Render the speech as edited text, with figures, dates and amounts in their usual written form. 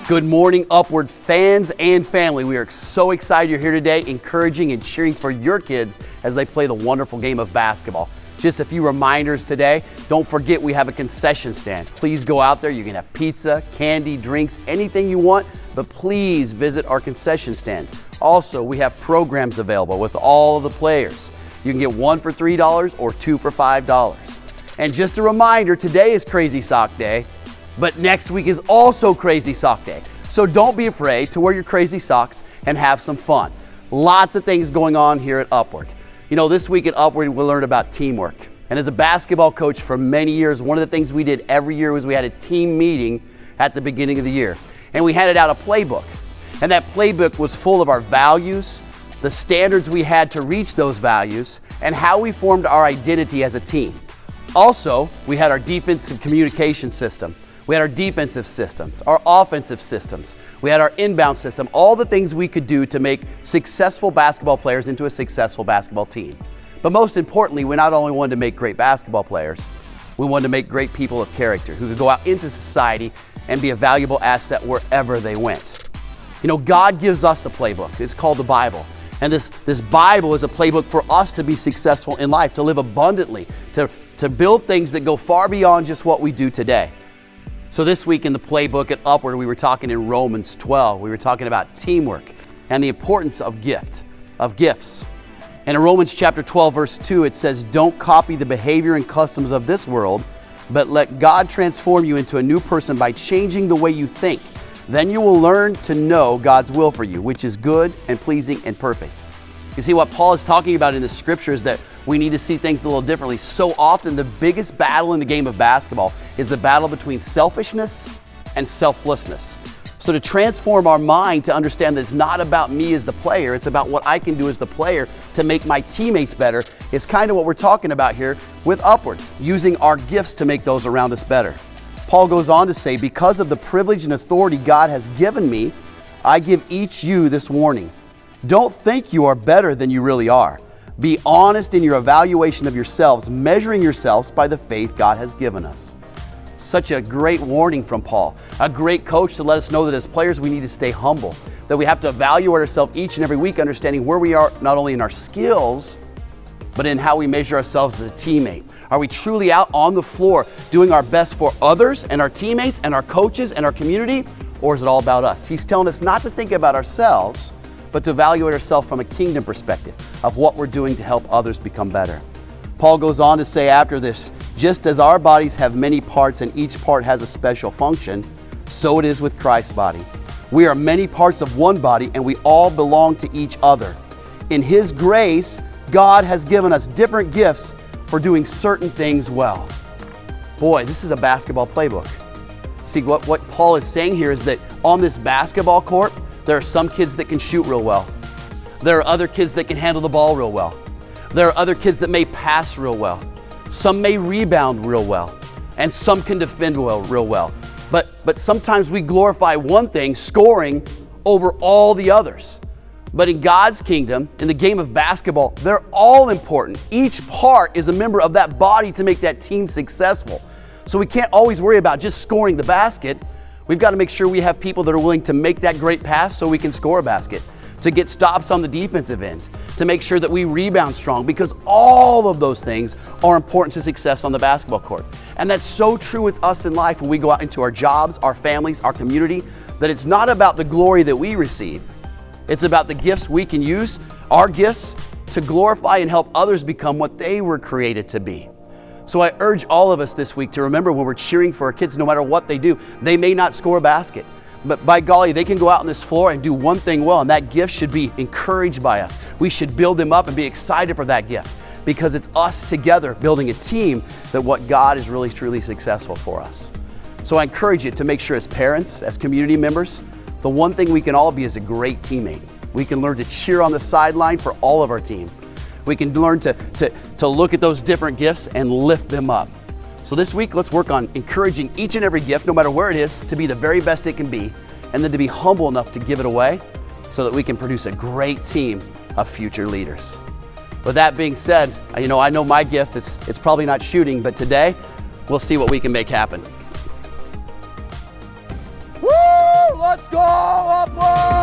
Good morning, Upward fans and family. We are so excited you're here today, encouraging and cheering for your kids as they play the wonderful game of basketball. Just a few reminders today. Don't forget we have a concession stand. Please go out there. You can have pizza, candy, drinks, anything you want, but please visit our concession stand. Also, we have programs available with all of the players. You can get one for $3 or two for $5. And just a reminder, today is Crazy Sock Day, but next week is also Crazy Sock Day. So don't be afraid to wear your crazy socks and have some fun. Lots of things going on here at Upward. You know, this week at Upward, we learned about teamwork. And as a basketball coach for many years, one of the things we did every year was we had a team meeting at the beginning of the year. And we handed out a playbook. And that playbook was full of our values, the standards we had to reach those values, and how we formed our identity as a team. Also, we had our defensive communication system. We had our defensive systems, our offensive systems. We had our inbound system, all the things we could do to make successful basketball players into a successful basketball team. But most importantly, we not only wanted to make great basketball players, we wanted to make great people of character who could go out into society and be a valuable asset wherever they went. You know, God gives us a playbook. It's called the Bible. And this Bible is a playbook for us to be successful in life, to live abundantly, to build things that go far beyond just what we do today. So this week in the playbook at Upward, we were talking in Romans 12. We were talking about teamwork and the importance of gifts. And in Romans chapter 12, verse 2, it says, "Don't copy the behavior and customs of this world, but let God transform you into a new person by changing the way you think. Then you will learn to know God's will for you, which is good and pleasing and perfect." You see, what Paul is talking about in the scripture is that we need to see things a little differently. So often, the biggest battle in the game of basketball is the battle between selfishness and selflessness. So to transform our mind to understand that it's not about me as the player, it's about what I can do as the player to make my teammates better, is kind of what we're talking about here with Upward, using our gifts to make those around us better. Paul goes on to say, "Because of the privilege and authority God has given me, I give each you this warning. Don't think you are better than you really are. Be honest in your evaluation of yourselves, measuring yourselves by the faith God has given us." Such a great warning from Paul, a great coach to let us know that as players we need to stay humble, that we have to evaluate ourselves each and every week, understanding where we are not only in our skills, but in how we measure ourselves as a teammate. Are we truly out on the floor doing our best for others and our teammates and our coaches and our community, or is it all about us? He's telling us not to think about ourselves, but to evaluate ourselves from a kingdom perspective of what we're doing to help others become better. Paul goes on to say after this, "Just as our bodies have many parts and each part has a special function, so it is with Christ's body. We are many parts of one body and we all belong to each other. In His grace, God has given us different gifts for doing certain things well." Boy, this is a basketball playbook. See, what Paul is saying here is that on this basketball court, there are some kids that can shoot real well. There are other kids that can handle the ball real well. There are other kids that may pass real well. Some may rebound real well. And some can defend real well. But sometimes we glorify one thing, scoring, over all the others. But in God's kingdom, in the game of basketball, they're all important. Each part is a member of that body to make that team successful. So we can't always worry about just scoring the basket. We've got to make sure we have people that are willing to make that great pass so we can score a basket, to get stops on the defensive end, to make sure that we rebound strong, because all of those things are important to success on the basketball court. And that's so true with us in life when we go out into our jobs, our families, our community, that it's not about the glory that we receive. It's about the gifts we can use, our gifts, to glorify and help others become what they were created to be. So I urge all of us this week to remember when we're cheering for our kids, no matter what they do, they may not score a basket, but by golly, they can go out on this floor and do one thing well, and that gift should be encouraged by us. We should build them up and be excited for that gift, because it's us together building a team that what God is really truly successful for us. So I encourage you to make sure as parents, as community members, the one thing we can all be is a great teammate. We can learn to cheer on the sideline for all of our team. We can learn to look at those different gifts and lift them up. So this week, let's work on encouraging each and every gift, no matter where it is, to be the very best it can be, and then to be humble enough to give it away so that we can produce a great team of future leaders. With that being said, I know my gift, it's probably not shooting, but today, we'll see what we can make happen. Woo! Let's go, Upland!